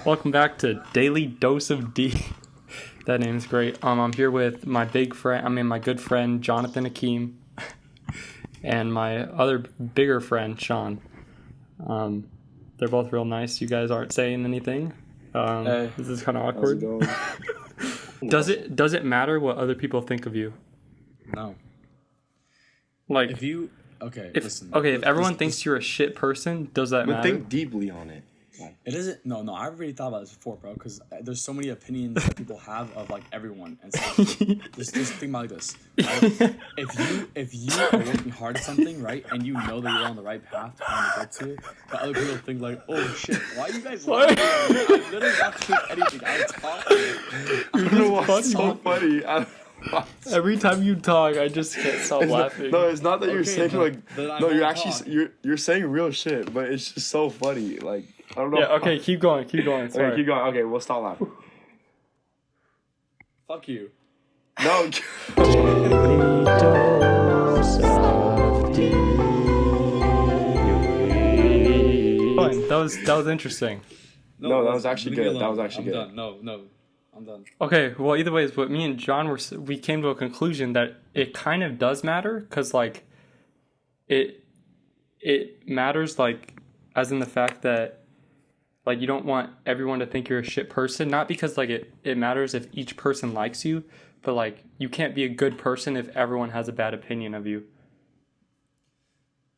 Welcome back to Daily Dose of D. That name's great. I'm here with my good friend Jonathan Akeem, and my other bigger friend Sean. They're both real nice. You guys aren't saying anything. Hey, this is kind of awkward. Does it matter what other people think of you? No. Like If you listen. if everyone thinks you're a shit person, does that matter? Think deeply on it. It isn't. No. I've already thought about this before, bro. Because there's so many opinions that people have of like everyone, and so just think about it like this. Right? If you are working hard at something, right, and you know that you're on the right path trying to get to it, but other people think like, oh shit, why are you guys laughing? I'm literally not doing anything. I'm talking. You know what's so funny? Every time you talk, I just can't stop laughing. No, it's not that you're saying you're actually you're saying real shit, but it's just so funny. Like I don't know. Yeah. Okay. Keep going. Sorry. Okay, keep going. Okay, we'll stop laughing. Fuck you. No. Fine. That was interesting. No, that was actually good. That was actually good. Done. No, I'm done. Okay, well, either way, what me and John we came to a conclusion that it kind of does matter, because like it matters, like, as in the fact that like you don't want everyone to think you're a shit person, not because like it matters if each person likes you, but like you can't be a good person if everyone has a bad opinion of you.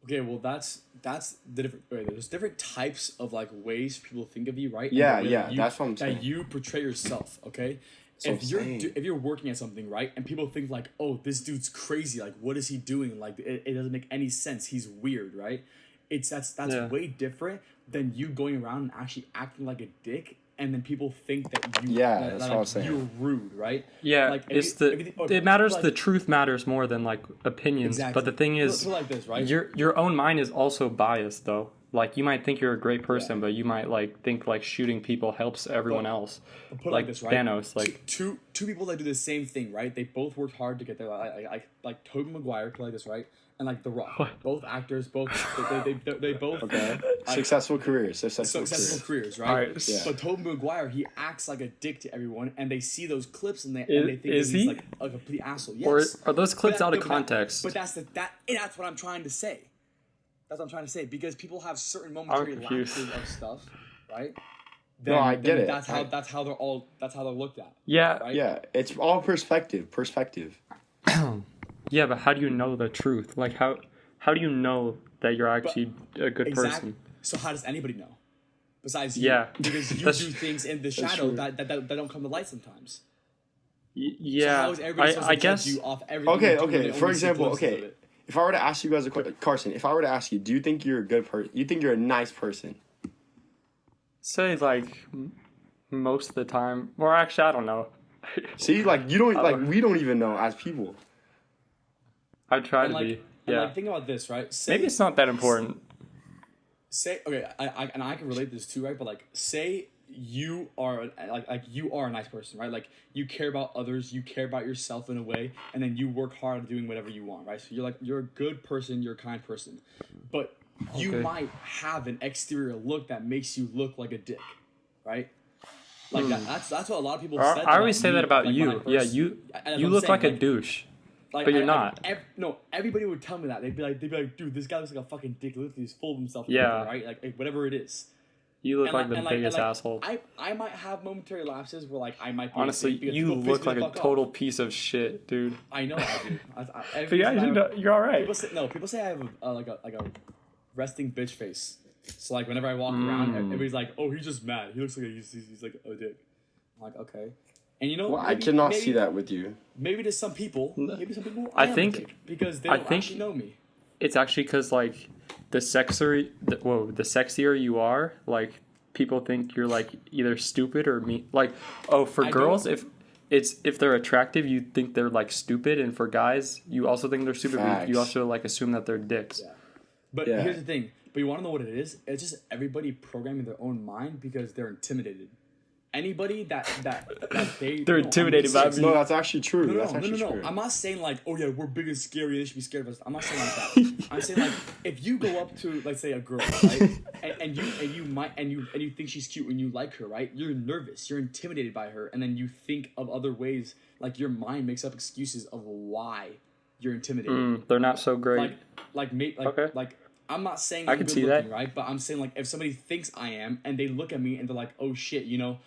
Okay, well that's the different. Wait, there's different types of like ways people think of you, right? Yeah, that's what I'm saying. That you portray yourself, okay? So If you're working at something, right, and people think like, oh, this dude's crazy, like what is he doing? Like it doesn't make any sense. He's weird, right? That's way different than you going around and actually acting like a dick, and then people think that you that's what I'm saying. you're rude, right? Yeah, like it matters. The truth matters more than like opinions. Exactly. But the thing is, so like this, right? Your own mind is also biased, though. Like you might think you're a great person, but you might like think like shooting people helps everyone else. Put it like this, right? Thanos, like two people that do the same thing, right? They both worked hard to get there. Like Tobey Maguire, put it like this, right? And like The Rock, both actors, both they both successful careers, successful careers, right? All right. Yeah. But Tobey Maguire, he acts like a dick to everyone, and they see those clips and they think is he's he? like a complete asshole. Yes. Or are those clips out of context? But that's what I'm trying to say. That's what I'm trying to say, because people have certain momentary lapses of stuff, right? No, I get it. That's how they're looked at. Yeah, right? Yeah, it's all perspective. Yeah, but how do you know the truth? Like how do you know that you're actually a good person? So how does anybody know? Besides you, Yeah, because you do things in the shadow that don't come to light sometimes. Yeah, So how is everybody supposed to guess. Judge you off everything? You do when they Okay. only For see example, glimpses of it? if I were to ask you guys a question, Carson, if I were to ask you, do you think you're a good person? You think you're a nice person? Say like most of the time, or actually I don't know. See, like you don't like we don't even know as people. I try to And be. and Yeah, think about this, right? maybe it's not that important. Say okay, I can relate this too, right? But like, say you are you are a nice person, right? Like you care about others, you care about yourself in a way, and then you work hard at doing whatever you want, right? So you're a good person, you're a kind person, but you might have an exterior look that makes you look like a dick, right? Like that's what a lot of people said. I always say that about you. Yeah, you look like a douche. But you're not. Everybody would tell me that. They'd be like, dude, this guy looks like a fucking dick. Look, he's full of himself. Yeah. Right? Like whatever it is. You look like the biggest asshole. I might have momentary lapses where like I might be honestly, you look like a total piece of shit, dude. I know I do. But yeah, you're all right. People say I have a resting bitch face. So like whenever I walk around, everybody's like, oh, he's just mad. He looks like he's like a dick. I'm like, okay. And you know, well, I cannot see that with you. Maybe to some people, I think because they don't actually know me. It's actually because like the sexier you are, like people think you're like either stupid or me. Like, oh, for girls, if they're attractive, you think they're like stupid, and for guys, you also think they're stupid. But you also like assume that they're dicks. Yeah. But here's the thing. But you want to know what it is? It's just everybody programming their own mind because they're intimidated. anybody that They're intimidated by me. No, that's actually true. No, That's actually true. I'm not saying like, oh yeah, we're big and scary. They should be scared of us. I'm not saying like that. I'm saying like, if you go up to, let's say, a girl, right, and you think she's cute and you like her, right? You're nervous. You're intimidated by her, and then you think of other ways. Like your mind makes up excuses of why you're intimidated. They're not so great. Like I'm not saying I I'm can good see looking, that. right? But I'm saying like if somebody thinks I am and they look at me and they're like, oh shit, you know.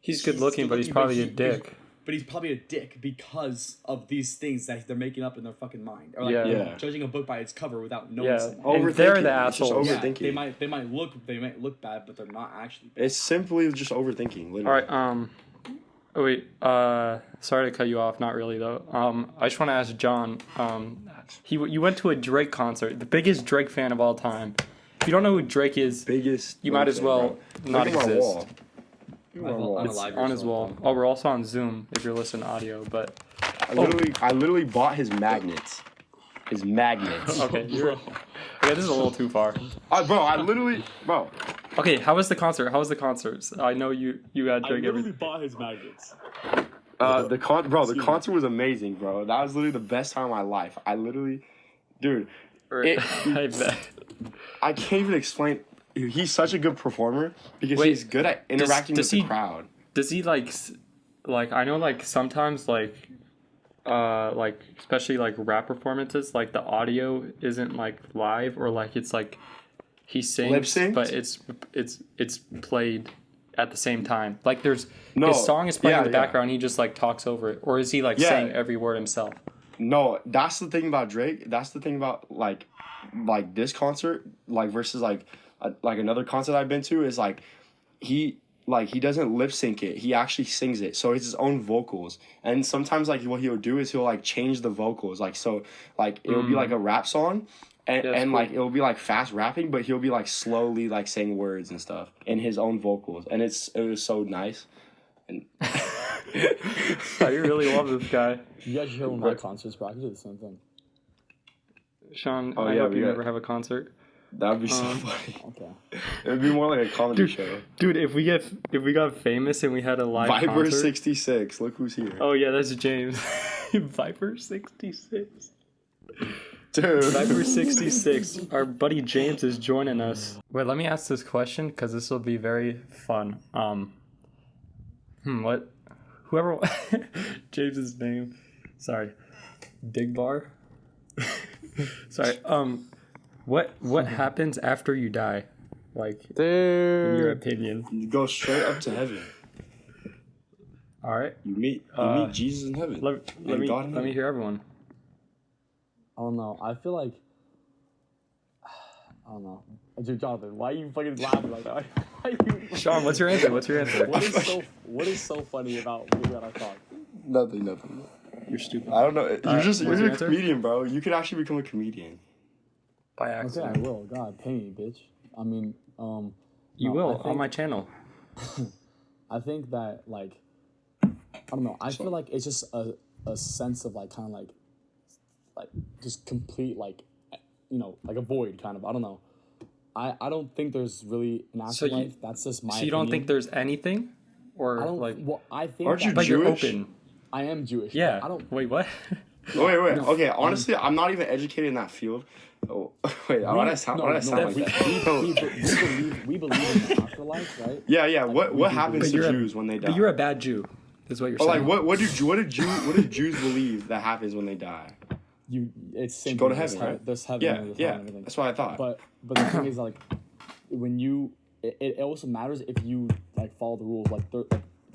He's good looking, but he's probably a dick. But he's probably a dick because of these things that they're making up in their fucking mind, or like judging a book by its cover without knowing something. And they're the assholes. Yeah, they might look bad, but they're not actually bad. It's simply just overthinking. Literally. All right. Oh wait. Sorry to cut you off. Not really though. I just want to ask John. You went to a Drake concert, the biggest Drake fan of all time. If you don't know who Drake is, you might as well not exist. It's on his wall. Oh, we're also on Zoom if you're listening to audio, but I literally bought his magnets. Okay, this is a little too far. Bro. Okay, how was the concert? How was the concert? I know you had Drake. I literally bought his magnets. The concert was amazing, bro. That was literally the best time of my life. I literally, dude. I bet. I can't even explain. He's such a good performer because he's good at interacting with the crowd. Does he like I know like sometimes like especially like rap performances, like the audio isn't like live or like it's like he sings lip-synced? but it's played at the same time. Like his song is playing in the background, he just like talks over it, or is he like saying every word himself? No, that's the thing about Drake. That's the thing about like this concert versus like another concert I've been to is like he doesn't lip sync it. He actually sings it. So it's his own vocals. And sometimes like what he'll do is he'll like change the vocals. Like so like it'll be like a rap song and cool. Like it'll be like fast rapping, but he'll be like slowly like saying words and stuff in his own vocals. And it was so nice. And I really love this guy. You guys should hear one of my concerts, bro. I can do the same thing. Sean, I hope you never have a concert. That would be so funny. Okay. It would be more like a comedy show. Dude, if we got famous and we had a live Viper concert. 66. Look who's here. Oh yeah, that's James. Viper 66. Dude. Viper 66. Our buddy James is joining us. Wait, let me ask this question because this will be very fun. What? Whoever James's name. Sorry. Digbar. Sorry. What happens after you die? Like, in your opinion? You go straight up to heaven. All right. You meet Jesus in heaven. Let me hear everyone. I don't know. I feel like I don't know. Dude, Jonathan, why are you fucking laughing like that? Sean, what's your answer? What is so funny about me that I thought? Nothing. You're stupid. I don't know. You're a answer? comedian, bro. You could actually become a comedian. By accident. Okay, I will. God, pay me, bitch. I mean, you will on my channel. I think that like, I don't know. I feel like it's just a sense of like kind of like just complete like, you know, like a void kind of. I don't know. I don't think there's really an afterlife. That's just my. So you don't think there's anything, or I don't like? Well, I think. Aren't you but Jewish? You're open. I am Jewish. Yeah. I don't. Wait, what? Wait. No, okay, honestly, I'm not even educated in that field. Oh, wait, why did I sound like that? We believe in the afterlife, right? Yeah. What happens to Jews when they die? But you're a bad Jew. Is what you're saying. saying. Like what do Jews believe that happens when they die? It's go simple. to heaven, right? There's heaven. Yeah, and everything. That's what I thought. But the thing is, like, when you, it also matters if you like follow the rules. Like, to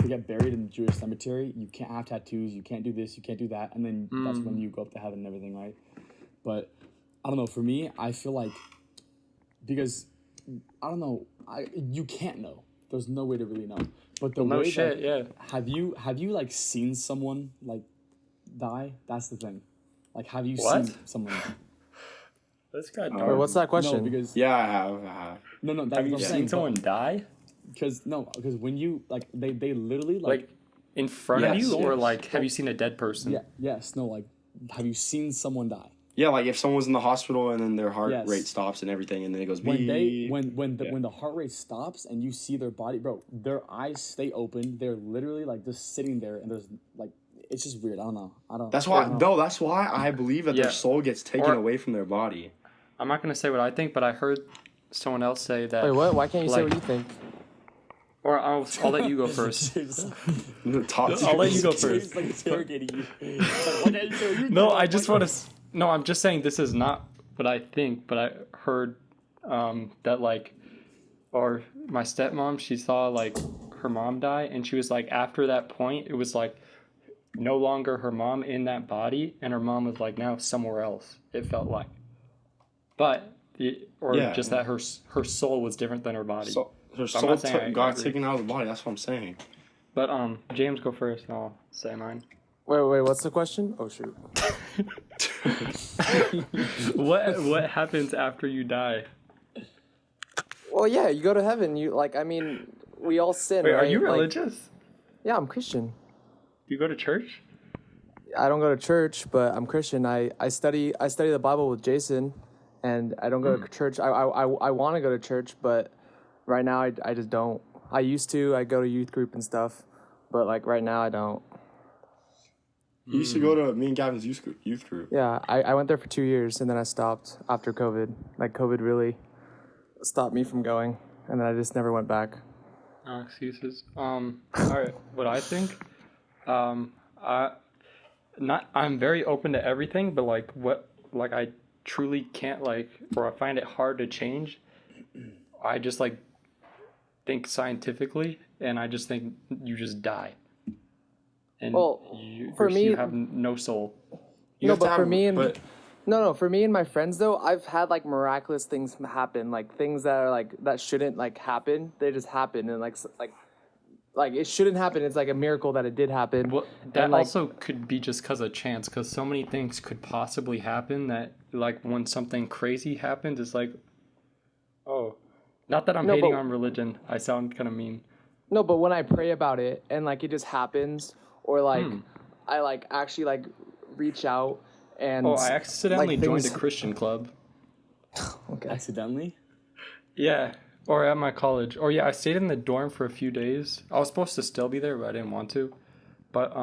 get buried in the Jewish cemetery, you can't have tattoos, you can't do this, you can't do that, and then that's when you go up to heaven and everything, right? But I don't know. For me, I feel like because I don't know, you can't know. There's no way to really know. But the way that, have you like seen someone like die? That's the thing. Like, have you seen someone? That's kind of Wait, what's that question? No, because Yeah, I have. No. have you seen someone die? Because when you like they literally like in front of you, or yes. like have you seen a dead person? yes, no, like have you seen someone die? Yeah, like if someone's in the hospital and then their heart Yes. rate stops and everything, and then it goes when beep. when the heart rate stops and you see their body, bro, their eyes stay open. They're literally like just sitting there, and there's like it's just weird. I don't know. That's why. No, that's why I believe that Yeah. their soul gets taken Or- away from their body. I'm not gonna say what I think, but I heard someone else say that. Wait, what? Why can't you say like- what you think? Or I'll let you go first. I'll let you go first. Like interrogating you. Like, why can't you say what you No, think? I just want to. No, I'm just saying this is not what I think, but I heard that like, or my stepmom, she saw like her mom die, and she was like, after that point, it was like no longer her mom in that body, and her mom was like now somewhere else. It felt like, but just that her soul was different than her body. So her I'm soul not saying I got agree. taken out of the body. That's what I'm saying. But James, go first, and I'll say mine. Wait, what's the question? Oh shoot. What happens after you die? Well, yeah, you go to heaven. You like, I mean, we all sin. Wait, right? are you Like, religious? yeah, I'm Christian. Do you go to church? I don't go to church, but I'm Christian. I study the Bible with Jason, and I don't go to church. I want to go to church, but right now I just don't. I used to. I go to youth group and stuff, but like right now I don't. You used to go to me and Gavin's youth group. Yeah, I went there for 2 years, and then I stopped after COVID. Like COVID really stopped me from going, and then I just never went back. No excuses. All right. What I think, I'm very open to everything, but like I truly can't or I find it hard to change. I just think scientifically, and I just think you just die. And Well, you have no soul. No, but for me and for me and my friends though, I've had like miraculous things happen, like things that are like that shouldn't like happen. They just happen, and like it shouldn't happen. It's like a miracle that it did happen. Well, that And, like, also could be just because of chance, because so many things could possibly happen that like when something crazy happens, it's like, oh, not that I'm No, hating but- on religion. I sound kind of mean. No, but when I pray about it and like it just happens, or like I like actually like reach out and Oh, I accidentally like, joined a things- Christian club. Okay. Accidentally? Yeah, or at my college. Or yeah, I stayed in the dorm for a few days. I was supposed to still be there, but I didn't want to. But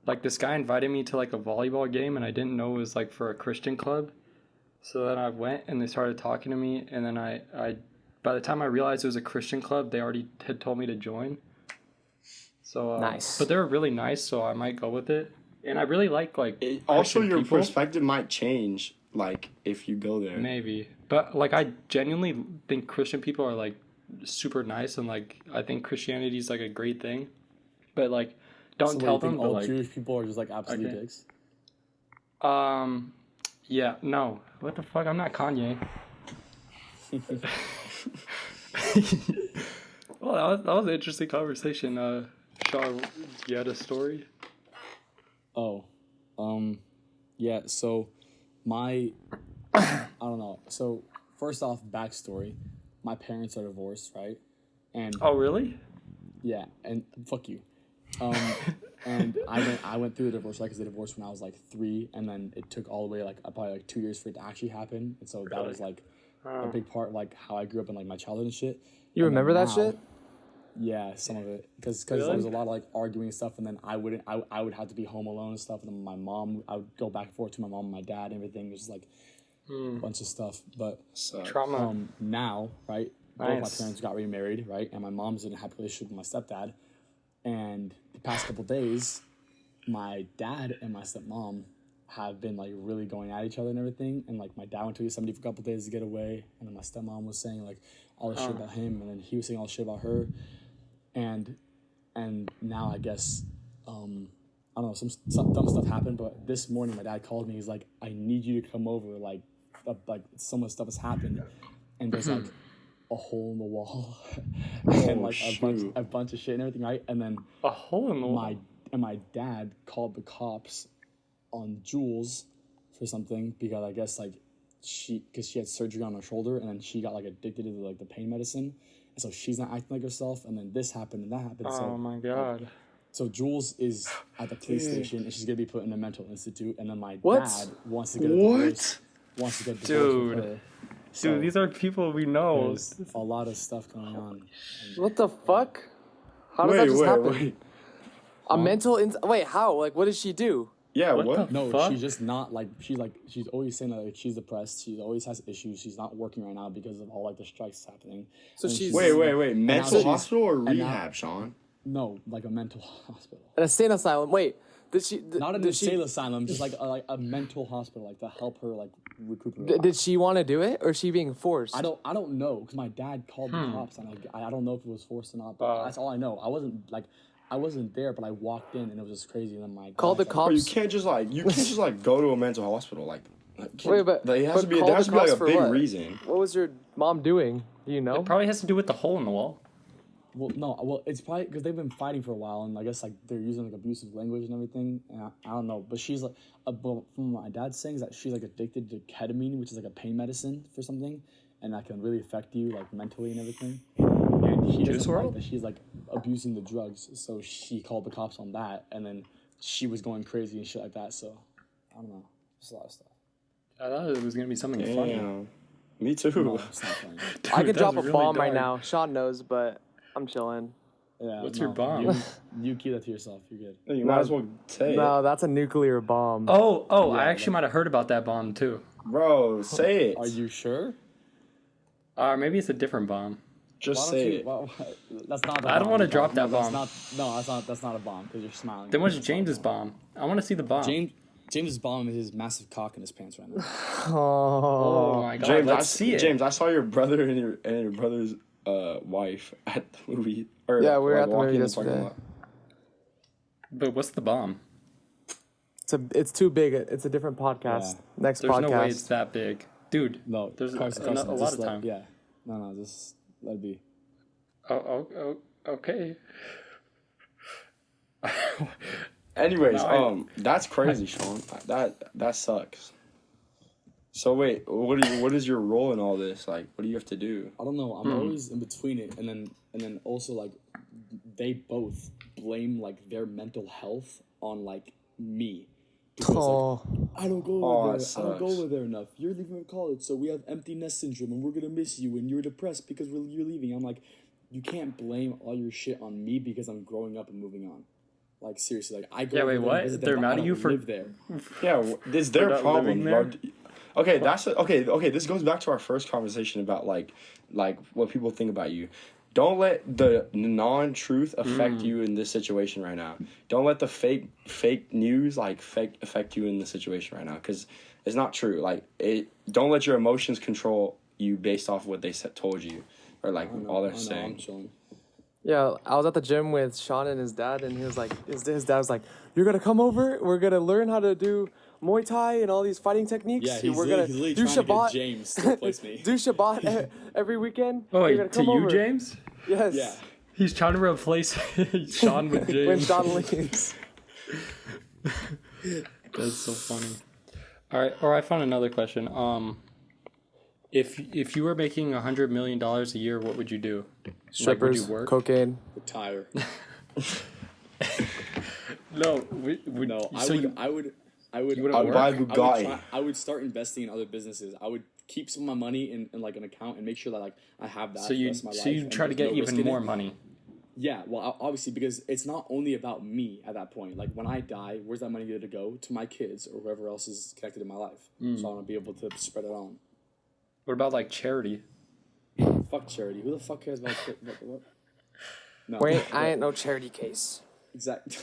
like this guy invited me to like a volleyball game, and I didn't know it was like for a Christian club. So then I went, and they started talking to me, and then I by the time I realized it was a Christian club, they already had told me to join. So Nice. But they were really nice, so I might go with it. And I really like Also, Christian your people. perspective might change, like if you go there. Maybe. But like I genuinely think Christian people are like super nice, and like I think Christianity is like a great thing. But like don't So tell you think them but all like Jewish people are just like absolute Okay. dicks? yeah, no. What the fuck? I'm not Kanye. Well, that was an interesting conversation. Shaw, you had a story? Oh, yeah. So, I don't know. So, first off, backstory: my parents are divorced, right? And Oh, really? yeah, and fuck you. And I went through the divorce, right? Because they divorced when I was like 3, and then it took all the way probably 2 years for it to actually happen, and so that was like a big part of like how I grew up in like my childhood and shit. You And then remember that now- shit? Yeah, some of it, because Really? there was a lot of like arguing and stuff, and then I would have to be home alone and stuff, and then my mom, I would go back and forth to my mom and my dad and everything. It was like a bunch of stuff, but So, Trauma. now, right, both my Nice. parents got remarried, right, and my mom's in a happy relationship with my stepdad, and the past couple days, my dad and my stepmom have been like really going at each other and everything, and like my dad went to Yosemite for a couple days to get away, and then my stepmom was saying like all this shit about him, and then he was saying all this shit about her, and now I guess I don't know, some dumb stuff happened, but this morning my dad called me. He's like, I need you to come over, like so much stuff has happened, and there's like a hole in the wall and like a bunch of shit and everything, right? And then A hole in the wall. my dad called the cops on Jules for something because I guess like she had surgery on her shoulder, and then she got like addicted to the pain medicine, and so she's not acting like herself, and then this happened and that happened. Oh So my god. So Jules is at the police station, and she's gonna be put in a mental institute. And then my What? dad wants to get a divorce. Wants to get divorced with her. So Dude, these are people we know. there's a lot of stuff going on. What the fuck? How does that just happen? Wait. A mental wait, how? Like, what did she do? Yeah, What what? the- No, Fuck. she's just not like she's always saying that like, she's depressed. She always has issues. She's not working right now because of all like the strikes happening. So And she's- Wait. Mental she's- hospital or and now- rehab, Sean? No, like a mental hospital. An insane asylum. Wait, did she? Not an did she? insane asylum, just like a mental hospital, like to help her like recuperate. Did she want to do it, or is she being forced? I don't know because my dad called the cops and I don't know if it was forced or not. But that's all I know. I wasn't there, but I walked in and it was just crazy. And then my Call the dad's Bro, cops. you can't just go to a mental hospital like. Wait, but there has but to be call there the has to be like cops a for big what? reason. What was your mom doing? Do you know? It probably has to do with the hole in the wall. Well, no, well, it's probably because they've been fighting for a while, and I guess like they're using like abusive language and everything. And I don't know, but she's like, but from what my dad's saying is that she's like addicted to ketamine, which is like a pain medicine for something, and that can really affect you like mentally and everything. And he Juice doesn't like WRLD? that she's like abusing the drugs, so she called the cops on that, and then she was going crazy and shit like that. So I don't know, just a lot of stuff. I thought it was gonna be something funny. Damn. Me too. No, it's not funny. I could Dude, drop a that's really bomb right dark. now. Sean knows, but I'm chilling. Yeah, What's no, your bomb? You keep that to yourself. You're good. You might as well say No, it. that's a nuclear bomb. Oh, I Yeah, actually might have heard about that bomb too. Bro, say it. Are you sure? Or maybe it's a different bomb. Just Why say don't you? it. Well, that's not. The I don't bomb. wanna drop that No, bomb. That's not a bomb because you're smiling. Then what's James's bomb? I want to see the bomb. James's bomb is his massive cock in his pants right now. Oh my god, James, let's see it. James, I saw your brother and your brother's wife at the movie. Or, Yeah, we were like, at the walking movie in parking yesterday. lot. But what's the bomb? It's too big. It's a different podcast. Yeah. Next There's podcast. no way it's that big, dude. No, There's Carson, a lot just of let- time. Yeah, no, just let it be. Oh, okay. Anyways, No, that's crazy, Sean. That sucks. So wait, what is your role in all this? Like, what do you have to do? I don't know. I'm always in between it, and then also like they both blame like their mental health on like me. Because, Oh, I don't go Oh, over it there. I don't go sucks. over there enough. You're leaving college, so we have empty nest syndrome, and we're gonna miss you. And you're depressed because you're leaving. I'm like, you can't blame all your shit on me because I'm growing up and moving on. Like seriously, like I go. Yeah, over wait, there and what? visit them, They're but mad I at don't you for- live there. Yeah, it's their not problem, living bro. there? Okay, okay. This goes back to our first conversation about like what people think about you. Don't let the non-truth affect you in this situation right now. Don't let the fake news affect you in the situation right now, because it's not true. Like don't let your emotions control you based off what they told you or like all they're I'm saying. chilling. yeah. I was at the gym with Sean and his dad, and he was like, his dad was like, "You're gonna come over. We're gonna learn how to do Muay Thai and all these fighting techniques. Yeah, he's we're literally do trying to Shabbat. get James to replace me. do Shabbat every weekend. Oh, You're gonna wait, to come you, over." James? Yes. Yeah. He's trying to replace Sean with James. When Sean leaves. That's so funny. All right, or I found another question. If you were making $100 million a year, what would you do? Strippers, would you work? cocaine. Retire. No, No, so you- I would I would buy a Bugatti. I would start investing in other businesses. I would keep some of my money in like an account and make sure that like I have that. So for the you rest of my so life, you and try to there's get no risk even in it. more money. Yeah, well, obviously because it's not only about me at that point. Like when I die, where's that money going to go? To my kids or whoever else is connected in my life. So I want to be able to spread it on. What about like charity? Fuck charity. Who the fuck cares about what? No. Wait, I ain't no charity case. Exactly.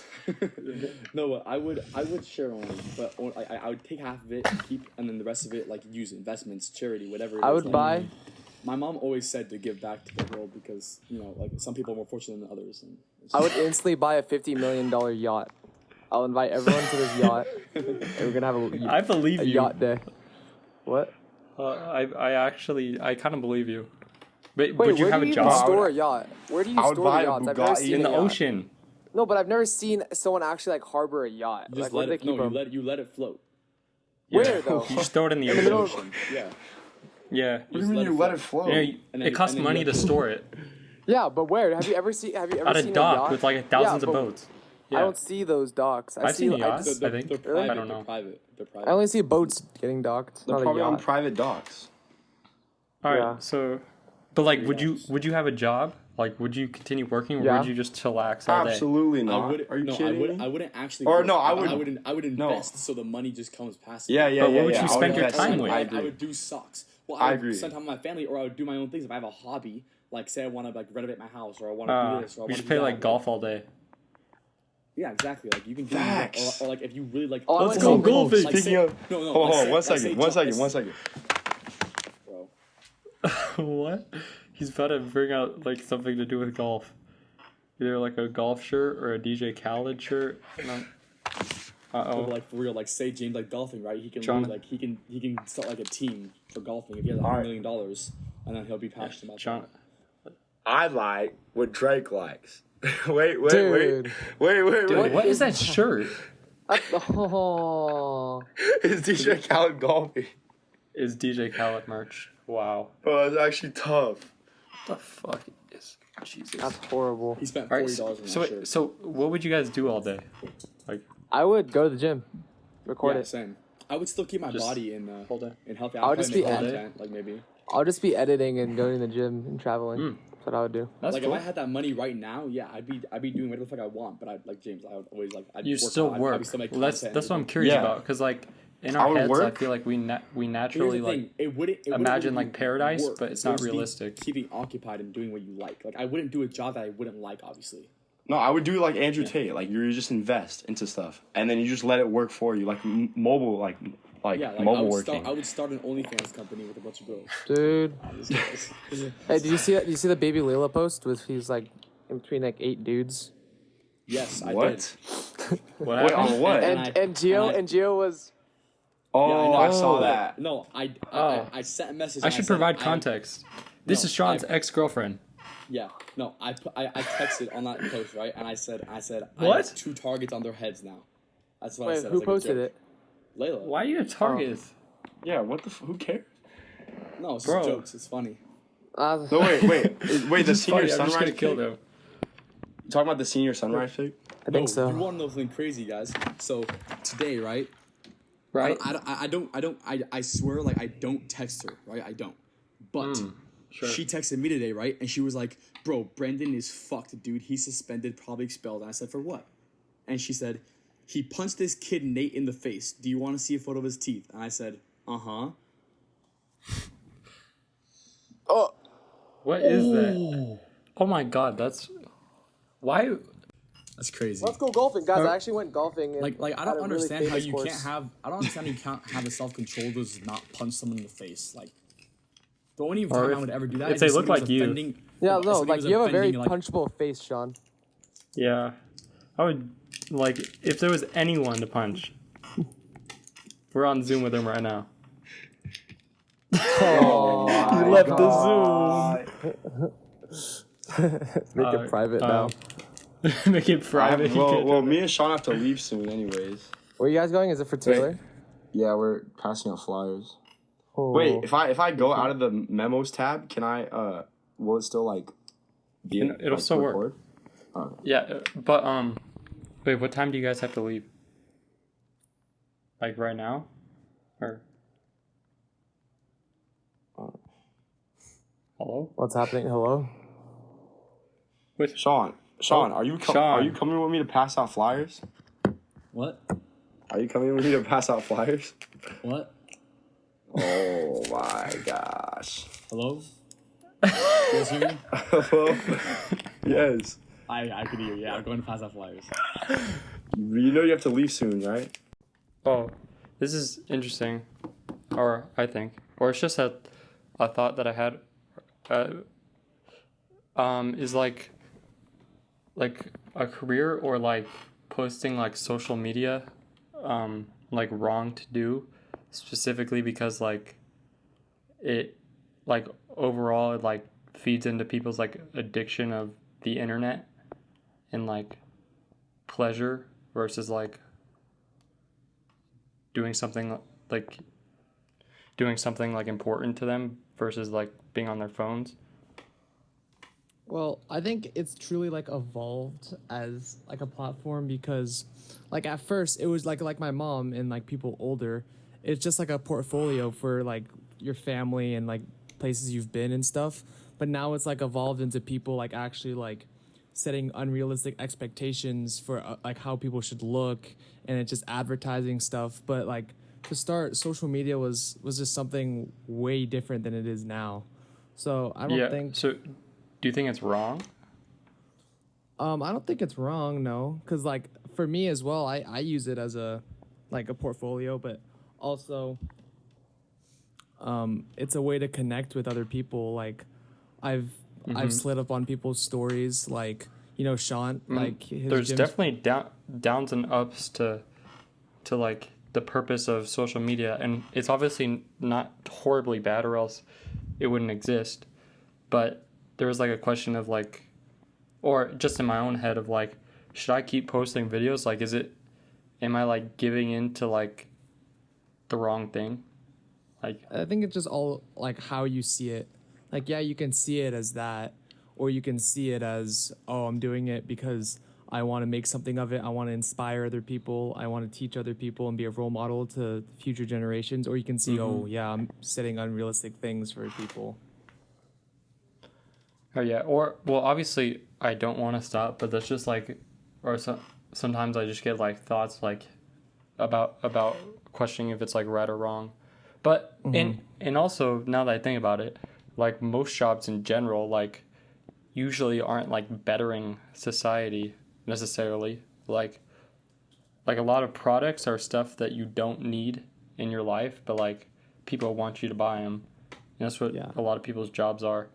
No, I would share on, but I would take half of it, keep, and then the rest of it like use investments, charity, whatever. It I is. would Like, buy. My mom always said to give back to the world because like some people are more fortunate than others. And I would instantly buy a $50 million yacht. I'll invite everyone to this yacht. And we're gonna have I believe a you. yacht day. What? I kind of believe you. But Wait, would you where have do a you even job store a yacht? Where do you I would store buy the a yachts? I've never Bugatti seen in the a yacht. ocean? No, but I've never seen someone actually like harbor a yacht. just Like, where let do they it. No, keep them? you let it float. Where though? You just throw it in the In the middle ocean. of- Yeah. Yeah. What do you mean you let it flow? Yeah, And then- it costs and then money you to have to- store it Yeah, but where? Have you ever seen? Have you ever at a seen a dock yacht? with like thousands Yeah, of but- boats. Yeah. I don't see those docks. I've seen yachts. just, I think. They're Really? private. I don't know. They're private. They're I private. only see boats getting docked. They're Not a probably on yacht. private docks. All right. Yeah. So, but like, would you have a job? Like, would you continue working, or Yeah. would you just chillax all day? Absolutely I not. would. Are you no, kidding me? I wouldn't actually. Or work. no, I I would- would. I would invest so the money just comes passive. Yeah, yeah, But yeah. what would yeah. you I spend your invest time in it. with? I I agree. would do socks. Well, I I would agree. spend time with my family, or I would do my own things. If I have a hobby, like say I want to like renovate my house, or I want to do this, or I We want should to play like golf all day. Yeah, exactly. Like you can do, Facts. or like if you really like. Oh, I Let's went go golfing. golfing. Like, Speaking say- of, no, hold like, on, say- one like, say second, John- one second. Bro. What? He's about to bring out like something to do with golf. Either like a golf shirt or a DJ Khaled shirt. But, Uh-oh. like for real, like say James like golfing, right? He can John- literally, like he can start like a team for golfing if he has Alright. $100 million, and then he'll be passionate about John, I like what Drake likes. wait. Dude. dude, what is that shirt? Oh. It's DJ Khaled golfing. Is DJ Khaled merch? Wow. Bro, it's actually tough. What the fuck is Jesus? That's horrible. He spent All $40 right, on so that shirt. so what would you guys do all day? Like, I would go to the gym, record Yeah, it. same. I would still keep my Just body in whole day. healthy. I would I'd just probably be make all day. content, like maybe. I'll just be editing and going to the gym and traveling. That's what I would do. That's Like cool. if I had that money right now, yeah, I'd be doing whatever the fuck I want. But I'd like James. I would always like. I'd You work still hard, work. I'd still make Well, that's content. what I'm curious Yeah. about, because like in I our would heads, I work. feel like we Here's naturally the like thing. It wouldn't imagine, really like, be paradise, work. but it's It would not just be realistic. Keeping occupied and doing what you like. Like I wouldn't do a job that I wouldn't like, obviously. No, I would do like Andrew Tate. Like you just invest into stuff, and then you just let it work for you, like mobile, like Yeah, like mobile working. I would start an OnlyFans company with a bunch of girls. Dude. Just guys. Hey, did you see that? Did you see the Baby Layla post with he's like in between like 8 dudes? Yes, I did. What? what Wait, happened? on what? And And Gio was Oh, Yeah, I saw that. No, Oh. I sent a message. I and should said, provide context. This No, is Sean's I- ex-girlfriend. Yeah, no, I texted on that post, right? And I said I What? have 2 targets on their heads now. That's what I wait, said. who It's like a posted joke. it? Layla. Why are you a target? Yeah, what the? Who cares? No, it's Bro. just jokes. It's funny. No, wait. The senior Funny, I'm just sunrise gonna kill pic? them. You talking about the senior sunrise pic? I think so. You want to know something crazy, guys? So today, right? Right? I swear, like I don't text her, right? I don't. But sure. she texted me today, right? And she was like, "Bro, Brendan is fucked, dude. He's suspended, probably expelled." And I said, "For what?" And she said, "He punched this kid Nate in the face. Do you want to see a photo of his teeth?" And I said, "Uh-huh." Oh, What is that? Oh my god, that's why. That's crazy. let's go golfing, guys. I actually went golfing. And Like I had don't a really understand how famous you course. can't have. I don't understand how you can't have the self control to just not punch someone in the face. Like the only Or time if- I would ever do that if is they if look somebody like was you. offending- Yeah, if no, somebody like was you have a very offending, like- punchable face, Sean. Yeah, I would like if there was anyone to punch. We're on Zoom with him right now. Oh, He left the Zoom. make it private now. Make it private. Well, me and Sean have to leave soon, anyways. Where you guys going? Is it for Taylor? Yeah, we're passing out flyers. Oh. Wait, if I go out of the memos tab, can I? Will it still like be? It'll still work. Yeah, but wait, what time do you guys have to leave? Like right now, or hello? What's happening? Hello. With Sean, are you Sean. are you coming with me to pass out flyers? What? Are you coming with me to pass out flyers? What? Oh my gosh. Hello? You guys hear me? Hello? Yes. I could hear you. Yeah, I'm going to pass out flyers. You know you have to leave soon, right? oh, this is interesting, or I think, or it's just a thought that I had. Is like a career or like posting like social media, like wrong to do, specifically because like it like overall it like feeds into people's like addiction of the internet and like pleasure versus like doing something like important to them versus like being on their phones. Well, I think it's truly like evolved as like a platform because like at first it was like my mom and like people older, it's just like a portfolio for like your family and like places you've been and stuff. But now it's like evolved into people like actually like setting unrealistic expectations for like how people should look, and it's just advertising stuff. But like to start, social media was just something way different than it is now. So I don't Yeah. think So, do you think it's wrong? I don't think it's wrong, no, because like for me as well, I use it as a like a portfolio, but also it's a way to connect with other people. Like I've I've slid up on people's stories, like Sean, like his There's gym's definitely downs and ups to like the purpose of social media, and it's obviously not horribly bad, or else it wouldn't exist. But there was like a question of like, or just in my own head of like, should I keep posting videos? Like, am I like giving in to like the wrong thing? Like, I think it's just all like how you see it. Like, yeah, you can see it as that, or you can see it as, oh, I'm doing it because I want to make something of it. I want to inspire other people. I want to teach other people and be a role model to future generations. Or you can see, oh, yeah, I'm setting unrealistic things for people. oh yeah, or well, obviously I don't want to stop, but that's just like, or sometimes I just get like thoughts like about questioning if it's like right or wrong. But and also now that I think about it, like most jobs in general, like usually aren't like bettering society necessarily. Like a lot of products are stuff that you don't need in your life, but like people want you to buy them. And that's what Yeah. a lot of people's jobs are.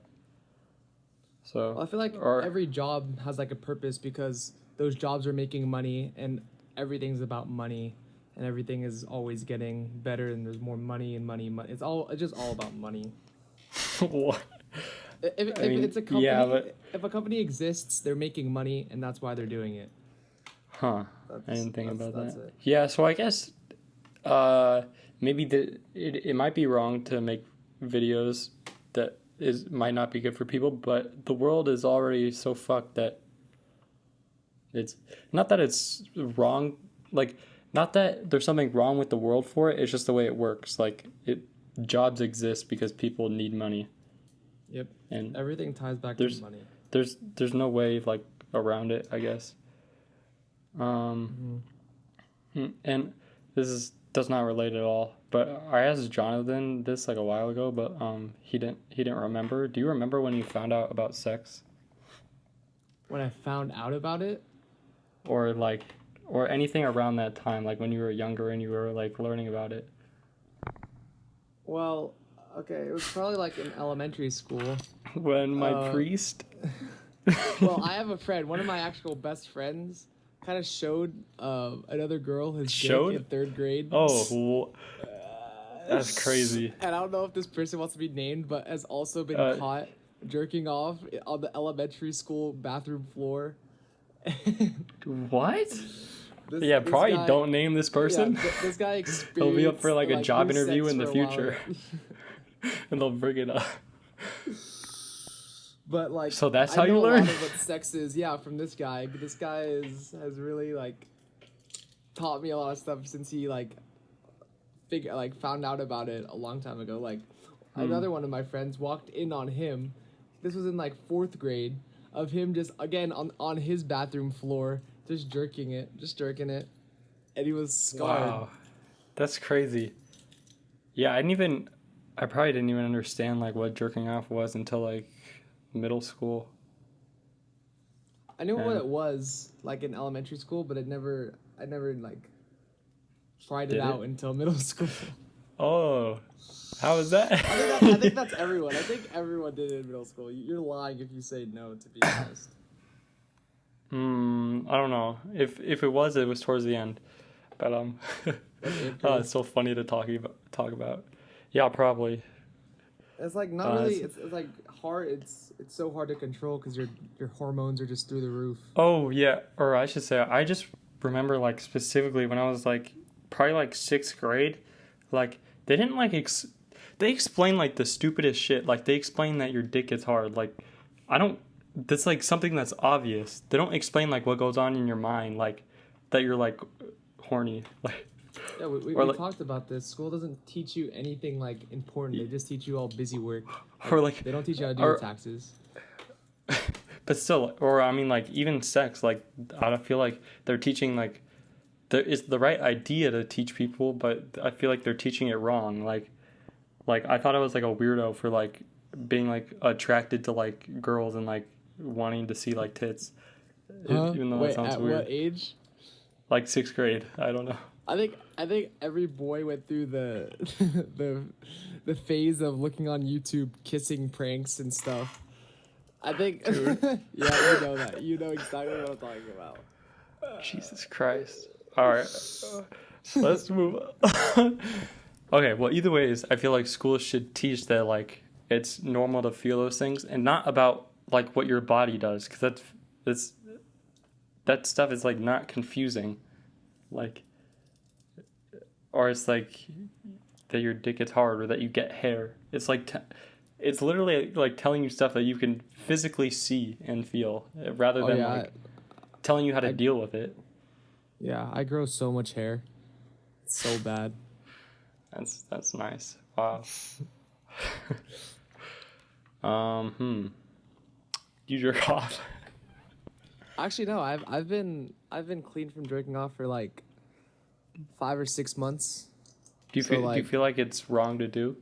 So Well, I feel like or every job has like a purpose because those jobs are making money and everything's about money and everything is always getting better and there's more money and money. It's just all about money. what? If I mean, it's a company, yeah, but if a company exists, they're making money and that's why they're doing it. huh? I That's- didn't think about that's that. it. Yeah, so I guess maybe it might be wrong to make videos that might not be good for people, but the world is already so fucked that it's not that it's wrong, like not that there's something wrong with the world for it, it's just the way it works. Like jobs exist because people need money, Yep. and Everything ties back there's- to money. there's no way like around it, I guess. And does not relate at all. But I asked Jonathan this like a while ago, but he didn't remember. Do you remember when you found out about sex, When I found out about it, or anything around that time, like when you were younger and you were like learning about it? well, okay, it was probably like in elementary school. When my priest. Well, I have a friend. One of my actual best friends kind of showed another girl his dick Showed? in third grade. Oh, that's crazy. And I don't know if this person wants to be named, but has also been caught jerking off on the elementary school bathroom floor. What? This, Yeah, this probably guy- don't name this person. Yeah, this guy experienced. He'll be up for like a job loose interview sex in the for a while. future, and they'll bring it up. But like, So that's I how you know learn? a lot of what sex is. Yeah, from this guy. This guy has really like taught me a lot of stuff since he found out about it a long time ago. Like another one of my friends walked in on him. This was in like fourth grade of him just again on his bathroom floor just jerking it, and he was scarred. Wow, that's crazy. Yeah, I probably didn't even understand like what jerking off was until like middle school. I knew what Yeah. it was like in elementary school, but I never like tried it Did out it? until middle school. Oh, how was that? I think that's everyone. I think everyone did it in middle school. You're lying if you say no, to be honest. I don't know. If it was towards the end, but oh, it's so funny to talk about. Yeah, probably. It's like not really. It's like hard. It's so hard to control because your hormones are just through the roof. Oh yeah, or I should say, I just remember like specifically when I was like probably like sixth grade, like they didn't like they explain like the stupidest shit. Like they explain that your dick gets hard. Like I don't that's like something that's obvious. They don't explain like what goes on in your mind, like that you're like horny, like. Yeah, we Or like, talked about this. School doesn't teach you anything like important. They just teach you all busy work. or like, They don't teach you how to do or- your taxes. but still, or I mean, like even sex, like I don't feel like they're teaching like it's the right idea to teach people, but I feel like they're teaching it wrong. Like I thought I was like a weirdo for like being like attracted to like girls and like wanting to see like tits, even though that sounds at weird. what age? Like 6th grade, I don't know. I think every boy went through the the phase of looking on YouTube kissing pranks and stuff. I think yeah, you know that. You know exactly what I'm talking about. Jesus Christ. All right. Let's move on. Okay, well, either ways, I feel like schools should teach that, like, it's normal to feel those things and not about, like, what your body does. Because that stuff is, like, not confusing. Like, or it's, like, that your dick gets hard or that you get hair. It's, like, it's literally, like, telling you stuff that you can physically see and feel rather than, like, telling you how to deal with it. Yeah, I grow so much hair. It's so bad. That's nice. Wow. You jerk off. Actually, no. I've been clean from jerking off for like 5 or 6 months. Do you feel like it's wrong to do?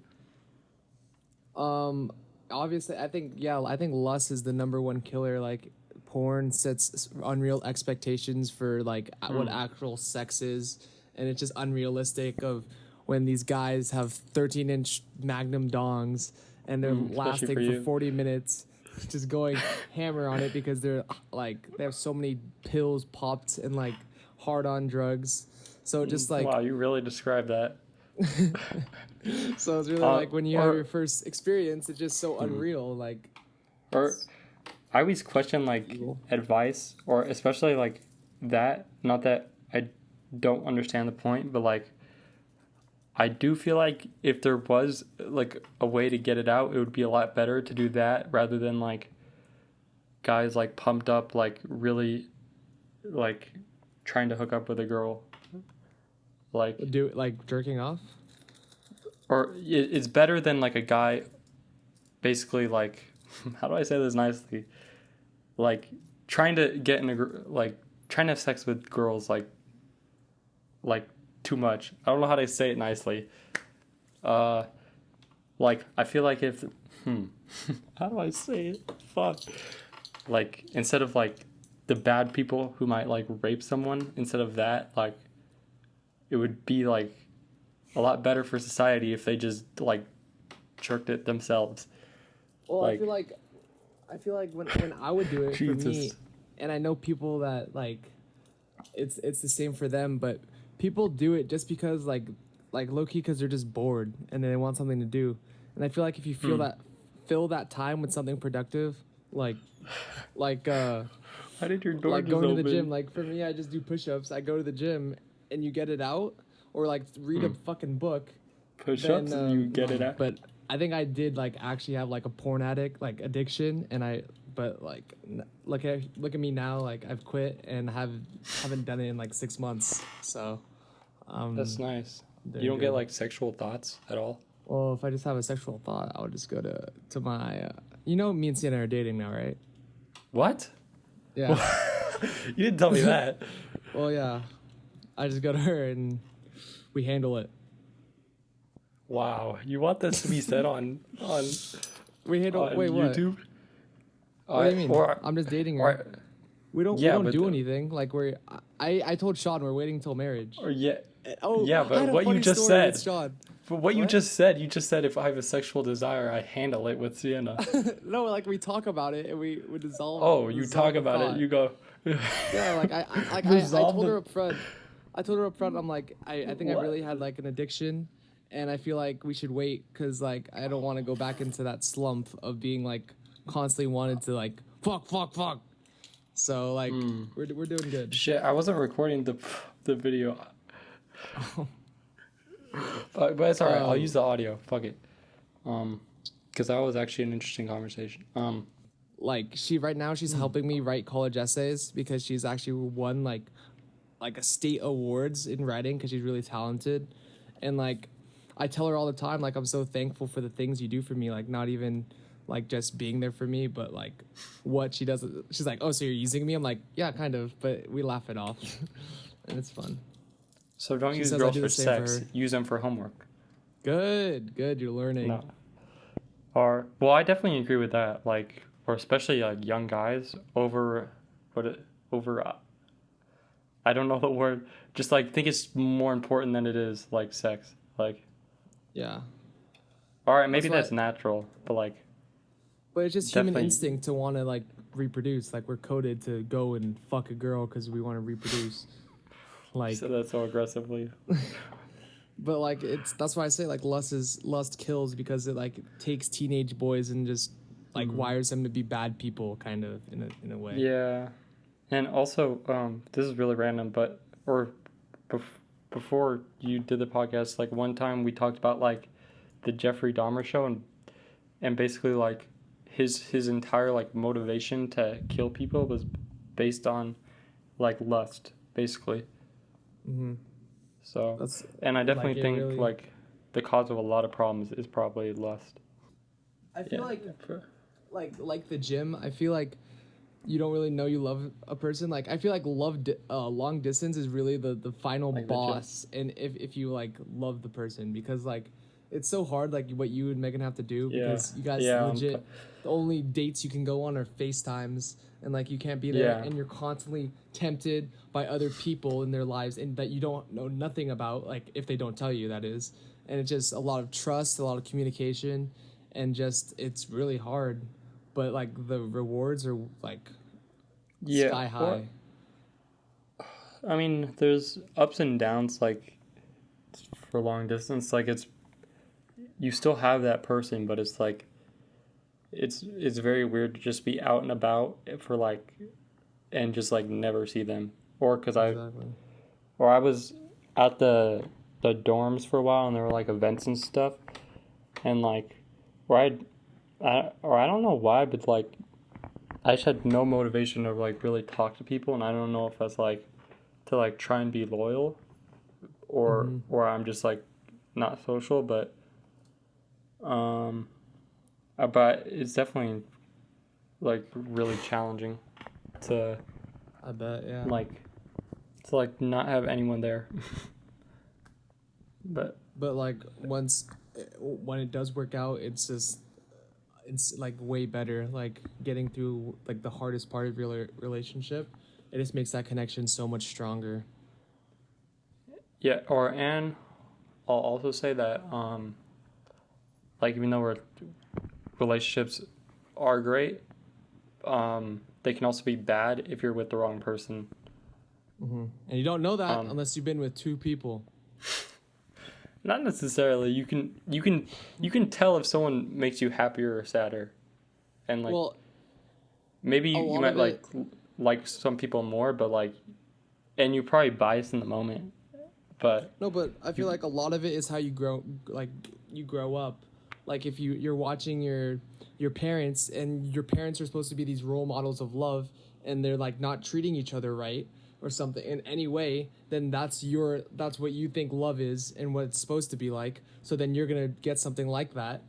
Obviously, I think lust is the number one killer. Like, porn sets unreal expectations for like what actual sex is, and it's just unrealistic of when these guys have 13-inch magnum dongs and they're lasting for 40 minutes just going hammer on it because they're like they have so many pills popped and like hard on drugs. So just like, wow, you really described that. So it's really like when you have your first experience, it's just so unreal. Like, or I always question like advice, or especially like that. Not that I don't understand the point, but like I do feel like if there was like a way to get it out, it would be a lot better to do that rather than like guys like pumped up, like really like trying to hook up with a girl. Like jerking off? Or it's better than like a guy basically like, how do I say this nicely? Like trying to get in trying to have sex with girls like too much. I don't know how to say it nicely. Like I feel like if how do I say it? Fuck. Like instead of like the bad people who might like rape someone, instead of that, like it would be like a lot better for society if they just like jerked it themselves. Well, like, I feel like when I would do it for me, and I know people that like it's the same for them, but people do it just because like low key because they're just bored and they want something to do. And I feel like if you fill that time with something productive, like how did your door like just going open? to the gym. Like for me, I just do push-ups. I go to the gym and you get it out, or like read a fucking book. Push-ups and you get it out. But I think I did like actually have like a porn addiction, and look at me now, like I've quit and haven't done it in like 6 months. So that's nice. You don't get like sexual thoughts at all? Well, if I just have a sexual thought, I would just go to my me and Sienna are dating now, right? What? Yeah. You didn't tell me that. Well, yeah. I just go to her and we handle it. Wow, you want this to be said on we handle on wait YouTube? What do you mean? I'm just dating her. We don't do anything. Like I told Sean we're waiting until marriage. Or yeah. Oh Yeah, but what you just said. Sean. But what you just said if I have a sexual desire, I handle it with Sienna. No, like we talk about it and we dissolve. Oh, you talk about it. You go. Yeah, like I told her up front. I'm like, I think I really had like an addiction, and I feel like we should wait because like I don't want to go back into that slump of being like constantly wanted to like fuck. So like we're doing good. Shit, I wasn't recording the video. But it's alright. I'll use the audio. Fuck it. Because that was actually an interesting conversation. like she right now she's helping me write college essays because she's actually won like a state awards in writing because she's really talented. And like I tell her all the time, like, I'm so thankful for the things you do for me, like not even like just being there for me, but like what she does. She's like, oh, so you're using me? I'm like, yeah, kind of, but we laugh it off. And it's fun. So don't She use says I girls do for the same for sex. her. Use them for homework. Good, you're learning. No. Or well, I definitely agree with that. Like, or especially like young guys over I don't know the word. Just like think it's more important than it is like sex. Like, Yeah. all right, maybe That's that's natural, but like, But it's just human Definitely. instinct to want to like reproduce. Like we're coded to go and fuck a girl because we want to reproduce. Like, so that's so aggressively. but like that's why I say like lust kills because it like takes teenage boys and just like wires them to be bad people kind of in a way. Yeah, and also, this is really random, but before you did the podcast, like one time we talked about like the Jeffrey Dahmer show and basically like his entire like motivation to kill people was based on like lust, basically. Mm-hmm. So That's and I definitely like, think really- like the cause of a lot of problems is probably lust. I feel Yeah. like the gym. I feel like you don't really know you love a person. Like I feel like long distance is really the final Like the gym. boss. And if you like love the person because like it's so hard like what you and Megan have to do Yeah. because you guys Yeah, legit the only dates you can go on are FaceTimes and like you can't be there Yeah. and you're constantly tempted by other people in their lives and that you don't know nothing about, like if they don't tell you, that is. And it's just a lot of trust, a lot of communication, and just it's really hard. But like the rewards are like sky high. I mean, there's ups and downs like for long distance. Like you still have that person, but it's like it's very weird to just be out and about for like and just like never see them. Or because Exactly. I was at the dorms for a while and there were like events and stuff, and like I don't know why, but like I just had no motivation to like really talk to people, and I don't know if that's like to like try and be loyal or I'm just like not social, but it's definitely like really challenging to I bet, yeah. like not have anyone there. But like when it does work out, it's like way better. Like getting through like the hardest part of your relationship, it just makes that connection so much stronger. yeah, and I'll also say that like even though relationships are great, they can also be bad if you're with the wrong person. And you don't know that unless you've been with two people. Not necessarily. You can tell if someone makes you happier or sadder, and like Well, maybe a you lot might of like some people more, but like, and you're probably biased in the moment. But no, but I feel like a lot of it is how you grow up. Like if you're watching your parents, and your parents are supposed to be these role models of love, and they're like not treating each other right or something in any way, then that's what you think love is and what it's supposed to be like. So then you're gonna get something like that,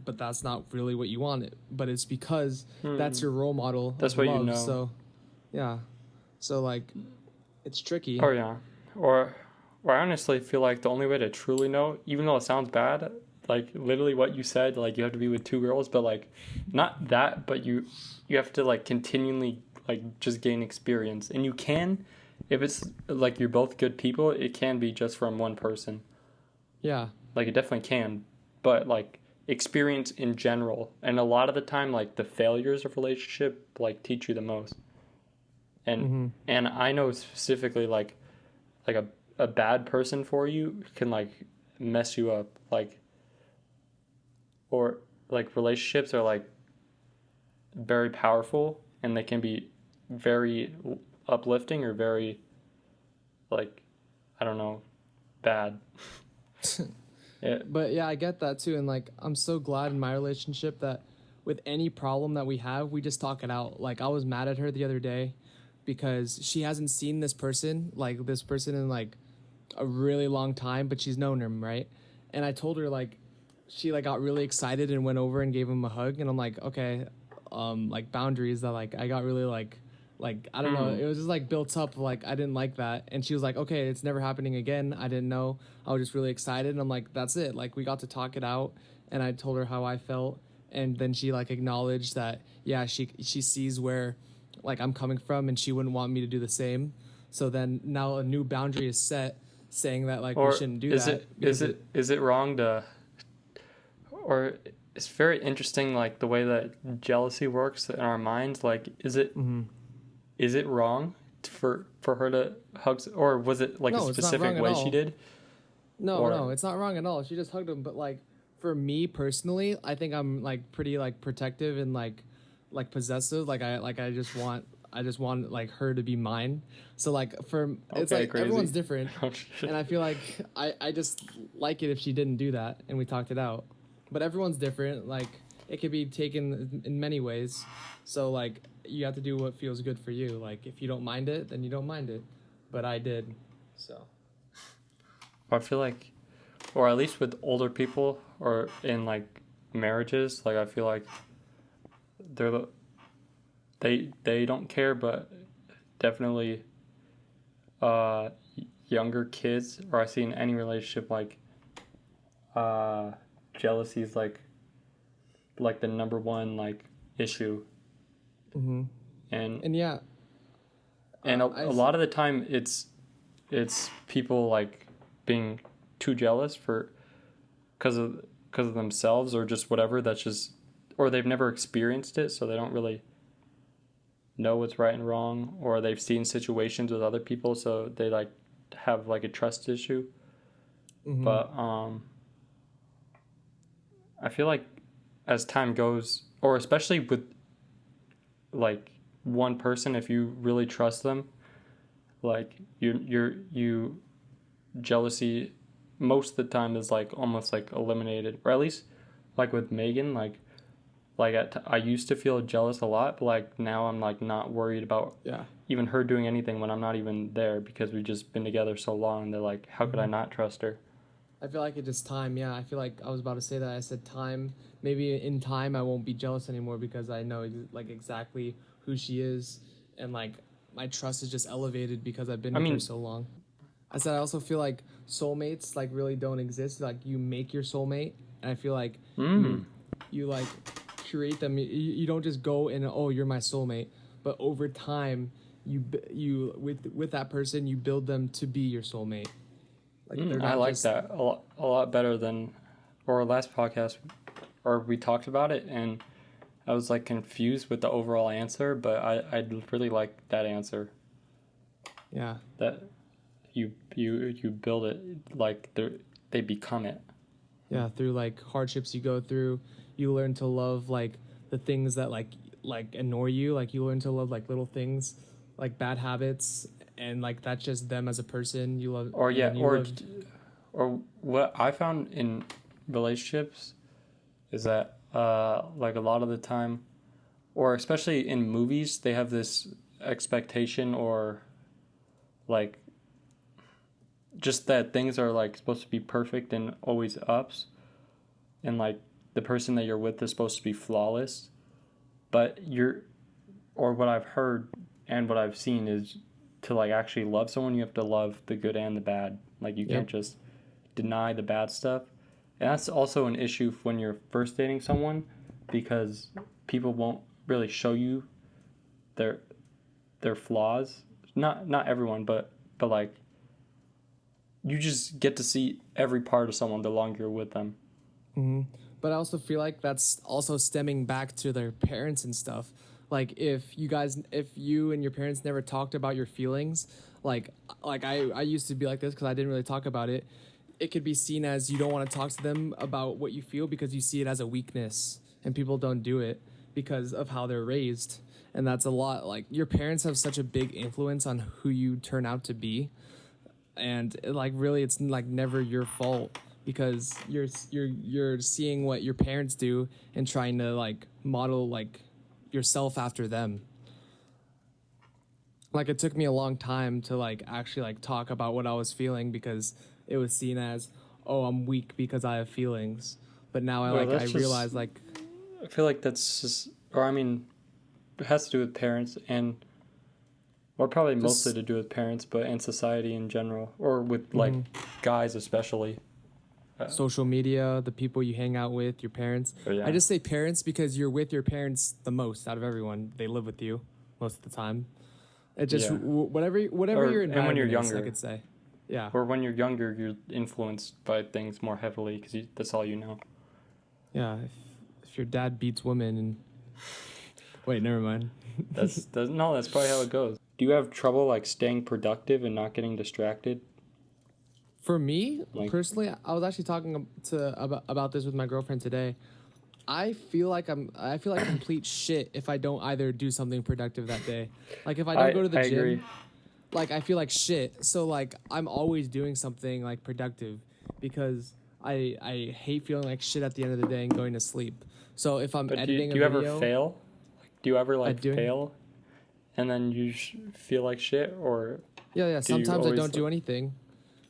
but that's not really what you want. But it's because that's your role model. That's of what love, you know. So, yeah. So like, it's tricky. oh yeah, or I honestly feel like the only way to truly know, even though it sounds bad, like literally what you said, like you have to be with two girls, but like not that, but you have to like continually like just gain experience, and you can. If it's like you're both good people, it can be just from one person. Yeah. Like it definitely can, but like experience in general, and a lot of the time like the failures of relationship like teach you the most. And and I know specifically like a bad person for you can like mess you up, like, or like relationships are like very powerful, and they can be very uplifting or very like I don't know, bad. Yeah. But yeah, I get that too, and like I'm so glad in my relationship that with any problem that we have, we just talk it out. Like, I was mad at her the other day because she hasn't seen this person in like a really long time, but she's known him, right? And I told her, like, she like got really excited and went over and gave him a hug, and I'm like, okay, like boundaries that like I got really like I don't know, it was just like built up, like I didn't like that. And she was like, okay, it's never happening again. I didn't know. I was just really excited, and I'm like, that's it. Like, we got to talk it out, and I told her how I felt, and then she like acknowledged that, yeah, she sees where like I'm coming from, and she wouldn't want me to do the same. So then now a new boundary is set, saying that like we shouldn't do that. Is it wrong to, or it's very interesting, like the way that jealousy works in our minds. Like, is it wrong for her to hug, or was it like No, a it's not specific wrong at way all. she did? No, it's not wrong at all. She just hugged him, but like for me personally, I think I'm like pretty like protective and like possessive. I just want like her to be mine. So like it's Okay, like crazy. everyone's different, and I feel like I just like it if she didn't do that and we talked it out. But everyone's different. Like, it could be taken in many ways. So like you have to do what feels good for you. Like, if you don't mind it, then you don't mind it. But I did. So I feel like, or at least with older people or in like marriages, like I feel like they don't care, but definitely younger kids, or I see in any relationship, like jealousy is like the number one like issue. And yeah. And a lot of the time, it's people like being too jealous because of themselves or just whatever. That's just, or they've never experienced it, so they don't really know what's right and wrong, or they've seen situations with other people, so they like have like a trust issue. But I feel like as time goes, or especially with like one person, if you really trust them, like you jealousy most of the time is like almost like eliminated, or at least like with Megan, I used to feel jealous a lot, but like now I'm like not worried about even her doing anything when I'm not even there, because we've just been together so long. They're like, how could I not trust her? I feel like it's just time. Yeah, I feel like I was about to say that. I said time. Maybe in time I won't be jealous anymore because I know like exactly who she is, and like my trust is just elevated because I've been with her so long. I said I also feel like soulmates like really don't exist. Like, you make your soulmate, and I feel like you like create them. You don't just go and, oh, you're my soulmate, but over time you with that person you build them to be your soulmate. Like, I like that a lot better than our last podcast, or we talked about it, and I was like confused with the overall answer, but I really like that answer. Yeah. That you build it, like they become it. Yeah, through like hardships you go through, you learn to love like the things that like annoy you. Like, you learn to love like little things, like bad habits, and like that's just them as a person. You love, or what I found in relationships is that like a lot of the time, or especially in movies, they have this expectation, or like just that things are like supposed to be perfect and always ups, and like the person that you're with is supposed to be flawless, but what I've heard and what I've seen is, to like actually love someone, you have to love the good and the bad. Like, you can't just deny the bad stuff. And that's also an issue when you're first dating someone, because people won't really show you their flaws. Not everyone, but like, you just get to see every part of someone the longer you're with them. But I also feel like that's also stemming back to their parents and stuff. Like, if you and your parents never talked about your feelings, like I used to be like this because I didn't really talk about it. It could be seen as you don't want to talk to them about what you feel because you see it as a weakness, and people don't do it because of how they're raised. And that's a lot. Like, your parents have such a big influence on who you turn out to be. And like, really, it's like never your fault, because you're seeing what your parents do and trying to like model like yourself after them. Like it took me a long time to like actually like talk about what I was feeling because it was seen as, oh, I'm weak because I have feelings. But now I realize like I feel like that's just, or I mean, it has to do with parents or probably mostly to do with parents, but and society in general, or with like guys especially. Social media, the people you hang out with, your parents. Yeah. I just say parents because you're with your parents the most out of everyone. They live with you most of the time. It just whatever your environment and when you're is, younger, I could say. Yeah. Or when you're younger, you're influenced by things more heavily because that's all you know. Yeah. If your dad beats women and wait, never mind. That's probably how it goes. Do you have trouble like staying productive and not getting distracted? For me, Like, personally, I was actually talking about this with my girlfriend today. I feel like complete shit if I don't either do something productive that day. Like if I don't go to the gym, agree. like I feel like shit. So like I'm always doing something like productive because I hate feeling like shit at the end of the day and going to sleep. So if I'm editing do you a video, ever fail? Do you ever like doing- fail, and then you feel like shit, or yeah. Sometimes I always, don't do anything.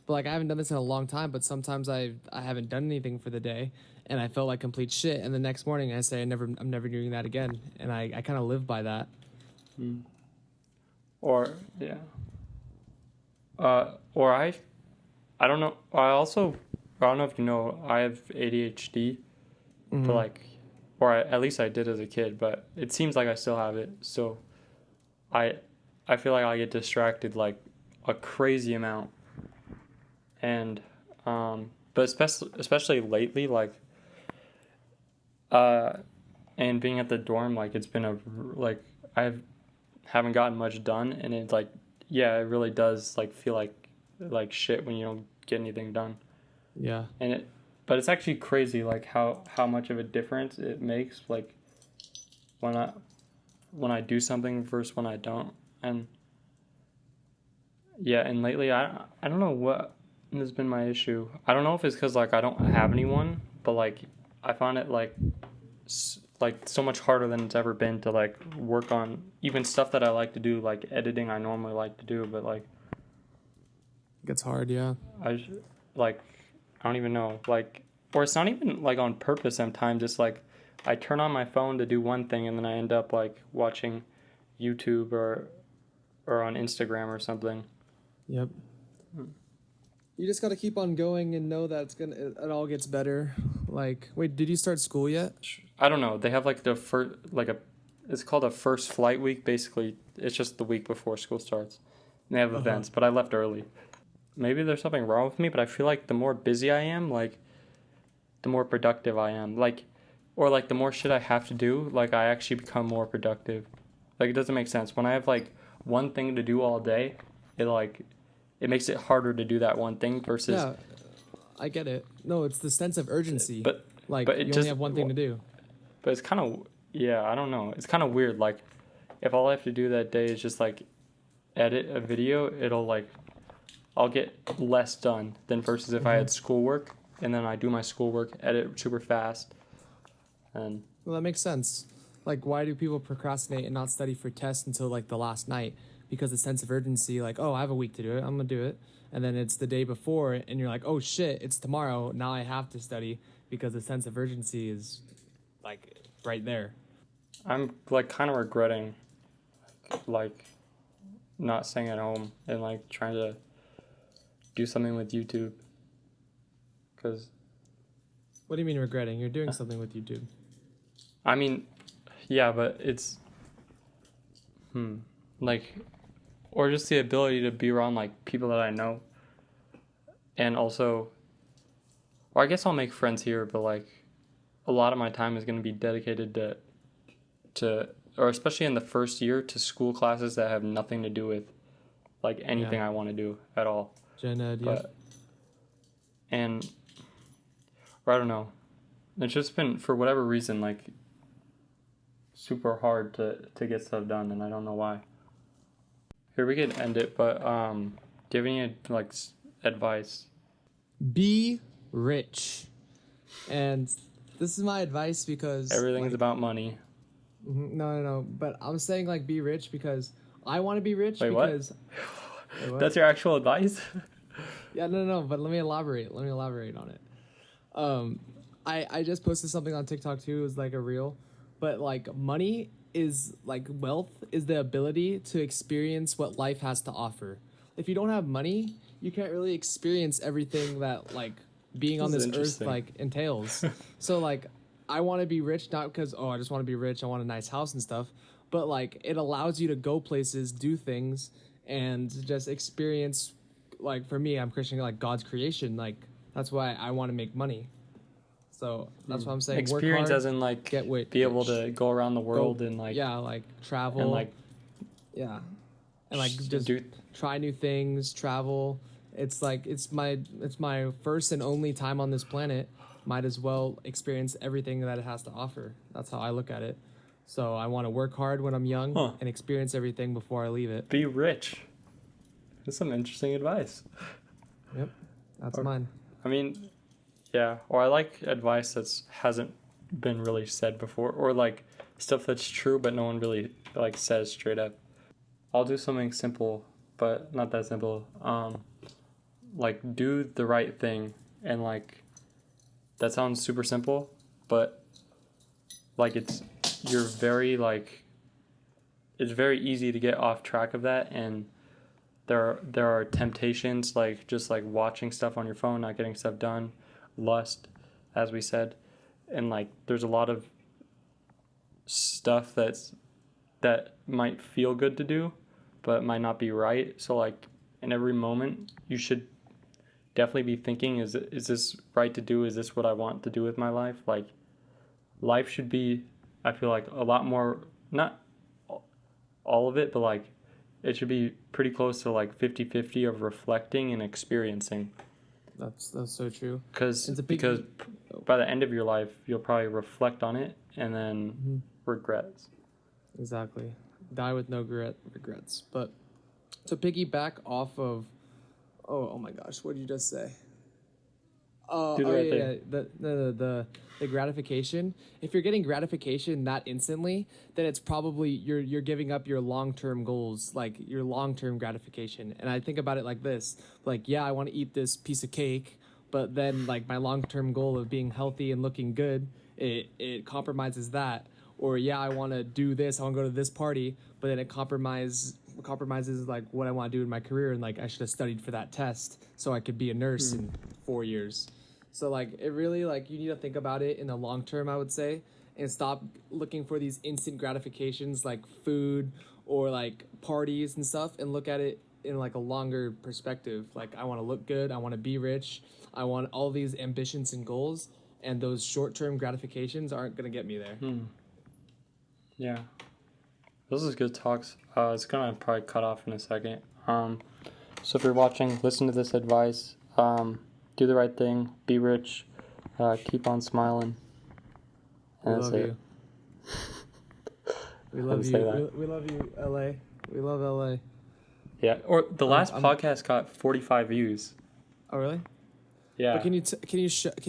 But like I haven't done this in a long time, but sometimes I haven't done anything for the day and I felt like complete shit, and the next morning I say I'm never doing that again, and I kind of live by that. Or yeah. Or I don't know. I don't know if you know, I have ADHD, but like, at least I did as a kid, but it seems like I still have it. So I feel like I get distracted like a crazy amount. And but especially lately, like and being at the dorm, like it's been I haven't gotten much done, and it's like, yeah, it really does like feel like shit when you don't get anything done. Yeah. But it's actually crazy like how much of a difference it makes like when I do something versus when I don't. And yeah, and lately I don't know what has been my issue. I don't know if it's because like I don't have anyone, but like I find it like so much harder than it's ever been to like work on even stuff that I like to do, like editing I normally like to do, but like It gets hard, yeah. I don't even know, like, or it's not even like on purpose sometimes. It's like I turn on my phone to do one thing and then I end up like watching YouTube or on Instagram or something. Yep. You just got to keep on going and know that it all gets better. Like, wait, did you start school yet? I don't know. They have like the first, it's called a first flight week. Basically, it's just the week before school starts. And they have events, but I left early. Maybe there's something wrong with me, but I feel like the more busy I am, like, the more productive I am. Like, or like the more shit I have to do, like, I actually become more productive. Like, it doesn't make sense. When I have like one thing to do all day, it makes it harder to do that one thing versus. Yeah, I get it. No, it's the sense of urgency. But like, but it you just, only have one thing to do. But it's kind of, yeah, I don't know. It's kind of weird. Like, if all I have to do that day is just like edit a video, I'll get less done than versus if I had schoolwork and then I do my schoolwork, edit super fast. And Well, that makes sense. Like, why do people procrastinate and not study for tests until like the last night? Because the sense of urgency, like, oh, I have a week to do it, I'm gonna do it. And then it's the day before and you're like, oh shit, it's tomorrow, now I have to study, because the sense of urgency is like right there. I'm like kind of regretting like not staying at home and like trying to do something with YouTube. Cause What do you mean regretting? You're doing something with YouTube. I mean, yeah, but it's like, or just the ability to be around like people that I know, and also, or I guess I'll make friends here, but like a lot of my time is going to be dedicated to or especially in the first year, to school classes that have nothing to do with like anything I want to do at all. Gen Ed, yeah. And or I don't know, it's just been, for whatever reason, like super hard to get stuff done, and I don't know why. Here, we could end it, but do you have any like advice? Be rich. And this is my advice because Everything's about money. No. But I'm saying like be rich because I want to be rich Wait, what? because. Wait, what? That's your actual advice? Yeah, no. But let me elaborate. Let me elaborate on it. I just posted something on TikTok too. It was like a reel, but like money is like wealth is the ability to experience what life has to offer. If you don't have money, you can't really experience everything that like being on This is this earth interesting. like entails. So like I want to be rich not because I just want to be rich, I want a nice house and stuff, but like it allows you to go places, do things and just experience like for me, I'm Christian like God's creation, like that's why I want to make money. So that's what I'm saying. Work Experience hard, as in like get be able rich. to go around the world and like yeah, like travel and like yeah, and like sh- just do try new things, travel. It's like it's my first and only time on this planet. Might as well experience everything that it has to offer. That's how I look at it. So I want to work hard when I'm young Huh. and experience everything before I leave it. be rich. That's some interesting advice. Yep, that's Or- mine. I mean, yeah, or I like advice that's hasn't been really said before, or like stuff that's true but no one really like says straight up. I'll do something simple, but not that simple. Like do the right thing, and like that sounds super simple, but like you're very like it's very easy to get off track of that, and there are temptations like just like watching stuff on your phone, not getting stuff done, lust, as we said, and like there's a lot of stuff that might feel good to do, but might not be right. So like in every moment, you should definitely be thinking, is this right to do? Is this what I want to do with my life? Like life should be, I feel like a lot more, not all of it, but like it should be pretty close to like 50-50 of reflecting and experiencing. That's so true. Because It's a big- by the end of your life, you'll probably reflect on it and then regrets. Exactly. Die with no regrets. But to piggyback off of, oh my gosh, what did you just say? Do the right thing. The gratification. If you're getting gratification that instantly, then it's probably you're giving up your long-term goals, like your long-term gratification. And I think about it like this: like, yeah, I want to eat this piece of cake, but then like my long-term goal of being healthy and looking good, it compromises that. Or yeah, I want to do this, I want to go to this party, but then it compromises like what I want to do in my career, and like I should have studied for that test so I could be a nurse in 4 years. So like it really like you need to think about it in the long term, I would say, and stop looking for these instant gratifications like food or like parties and stuff, and look at it in like a longer perspective. Like I want to look good, I want to be rich, I want all these ambitions and goals, and those short-term gratifications aren't going to get me there. Yeah. Those are good talks. It's gonna probably cut off in a second. So if you're watching, listen to this advice. Do the right thing. Be rich. Keep on smiling. We And that's love it. you. We Had love to say you. that. We love you, LA. We love LA. Yeah. Or the last I'm- podcast got 45 views. Oh really? Yeah. But can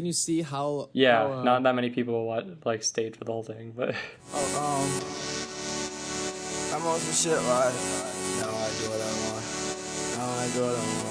you see how? Yeah. how, Not that many people like stayed for the whole thing, but I'm on some shit, right? Now I do what I want. Now I do what I want.